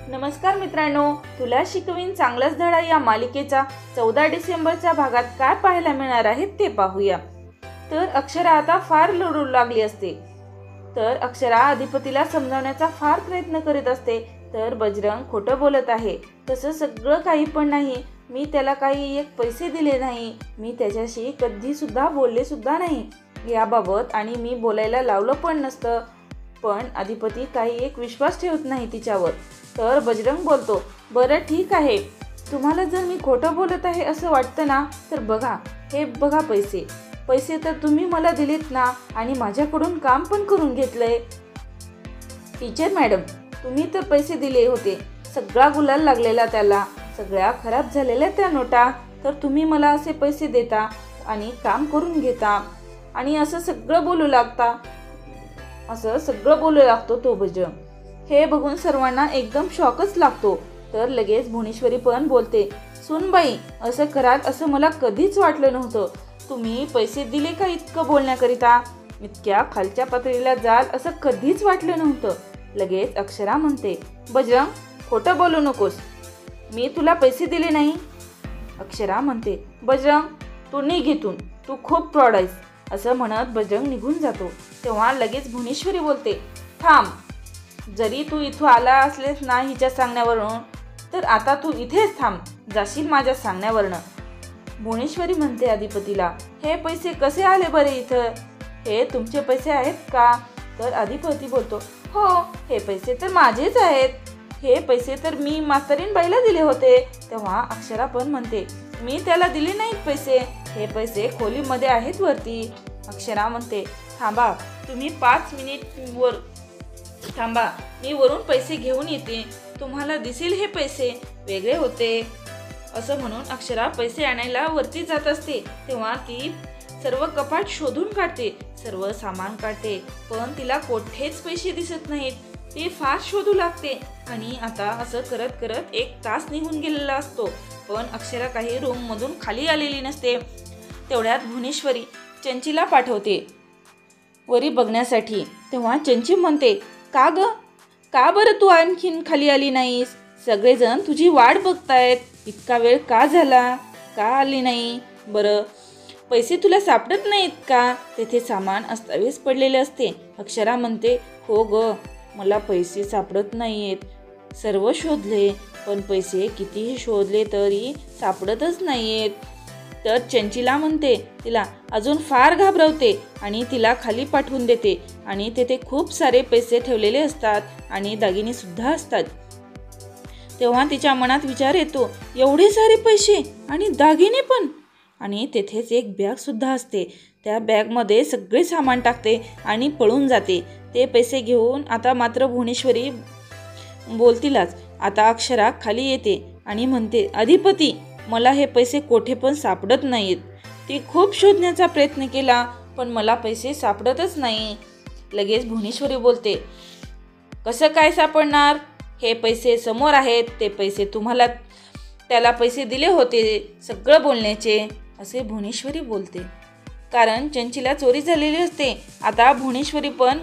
नमस्कार मित्रांनो, तुला शिकवीन चांगलाच धडा या मालिकेचा 14 डिसेंबरच्या भागात काय पाहायला मिळणार आहे ते पाहूया। तर अक्षरा आता फार रडू लागली असते। तर अक्षरा अधिपतीला समजावण्याचा फार प्रयत्न करीत असते। तर बजरंग खोटं बोलत आहे, तसं सगळं काही पण नाही, मी त्याला काही एक पैसे दिले नाही, मी त्याच्याशी कधी सुद्धा बोलले सुद्धा नाही याबाबत, आणि मी बोलायला लावलं पण नसतं, पण अधिपती काही एक विश्वास ठेवत नाही तिच्यावर। तर बजरंग बोलतो, बरं ठीक आहे, तुम्हाला जर मी खोटं बोलत आहे असं वाटतं ना, तर बघा, हे बघा पैसे तर तुम्ही मला दिलेत ना, आणि माझ्याकडून काम पण करून घेतलंय। टीचर मॅडम, तुम्ही तर पैसे दिले होते, सगळा गुलाल लागलेला त्याला, सगळ्या खराब झालेल्या त्या नोटा, तर तुम्ही मला असे पैसे देता आणि काम करून घेता आणि असं सगळं बोलू लागतो तो बजरंग। हे बघून सर्वांना एकदम शॉकच लागतो। तर लगेच भुवनेश्वरी पण बोलते, सुनबाई, असं कराल असं मला कधीच वाटलं नव्हतं, तुम्ही पैसे दिले का इतकं बोलण्याकरिता, इतक्या खालच्या पातळीला जाल असं कधीच वाटलं नव्हतं। लगेच अक्षरा म्हणते, बजरंग, खोटं बोलू नकोस, मी तुला पैसे दिले नाही। अक्षरा म्हणते, बजरंग, तू निघ इथून, तू खूप प्रौढ आहेस, असं म्हणत बजरंग निघून जातो। तेव्हा लगेच भुवनेश्वरी बोलते, थांब, जरी तू इथं आला असलेस ना हिच्या सांगण्यावरून, तर आता तू इथेच थांब, जाशील माझ्या सांगण्यावरनं। भुवनेश्वरी म्हणते अधिपतीला, हे पैसे कसे आले बरे इथं, हे तुमचे पैसे आहेत का? तर अधिपती बोलतो, हो, हे पैसे तर माझेच आहेत, हे पैसे तर मी मास्तरीन बाईला दिले होते। तेव्हा अक्षरा पण म्हणते, मी त्याला दिले नाहीत पैसे, हे पैसे खोलीमध्ये आहेत वरती। अक्षरा म्हणते, थांबा, तुम्ही 5 मिनिट वर थांबा, मी वरून पैसे घेऊन येते, तुम्हाला दिसेल हे पैसे वेगळे होते। असं म्हणून अक्षरा पैसे आणायला वरती जात असते। तेव्हा ती सर्व कपाट शोधून काढते, सर्व सामान काढते, पण तिला कोठेच पैसे दिसत नाहीत। ती फार शोधू लागते आणि आता असं करत करत 1 तास निघून गेलेला असतो, पण अक्षरा काही रूम मधून खाली आलेली नसते। तेवढ्यात भुवनेश्वरी चंचीला पाठवते वरी बघण्यासाठी। तेव्हा चंची म्हणते, का बरं तू आणखीन खाली आली नाहीस? सगळेजण तुझी वाट बघतायत, इतका वेळ का झाला, का आली नाही? बरं, पैसे तुला सापडत नाहीत का? तेथे सामान अस्ताव्यस्त पडलेले असते। अक्षरा म्हणते, हो ग, मला पैसे सापडत नाहीयेत, सर्व शोधले, पण पैसे कितीही शोधले तरी सापडतच नाहीयेत। तर चंचीला म्हणते, तिला अजून फार घाबरवते आणि तिला खाली पाठवून देते, आणि तेथे खूप सारे पैसे ठेवलेले असतात आणि दागिने सुद्धा असतात। तेव्हा तिच्या मनात विचार येतो, एवढे सारे पैसे आणि दागिने पण, आणि तेथेच एक बॅग सुद्धा असते। त्या बॅगमध्ये सगळे सामान टाकते आणि पळून जाते। ते पैसे घेऊन आता मात्र भुवनेश्वरी बोलतीलच। आता अक्षरा खाली येते आणि म्हणते, अधिपती, मला हे पैसे कोठे पण सापडत नाहीत, ती खूप शोधण्याचा प्रयत्न केला, पण मला पैसे सापडतच नाही। लगेच भुवनेश्वरी बोलते, कसं काय सापडणार, हे पैसे समोर आहेत, ते पैसे तुम्हाला त्याला पैसे दिले होते सगळं बोलण्याचे, असे भुवनेश्वरी बोलते। कारण चंचीला चोरी झालेली असते। आता भुवनेश्वरी पण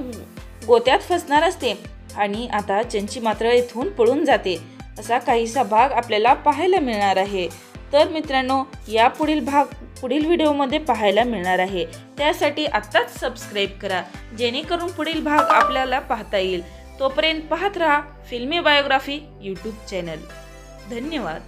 गोत्यात फसणार असते आणि आता चंची मात्र इथून पळून जाते। असा काहीसा भाग आपल्याला पाहायला मिळणार आहे। तर मित्रांनो, या पुढील व्हिडिओमध्ये पाहायला मिळणार आहे, त्यासाठी आत्ताच सबस्क्राईब करा, जेणेकरून पुढील भाग आपल्याला पाहता येईल। तोपर्यंत पाहत राहा फिल्मी बायोग्राफी यूट्यूब चॅनल। धन्यवाद।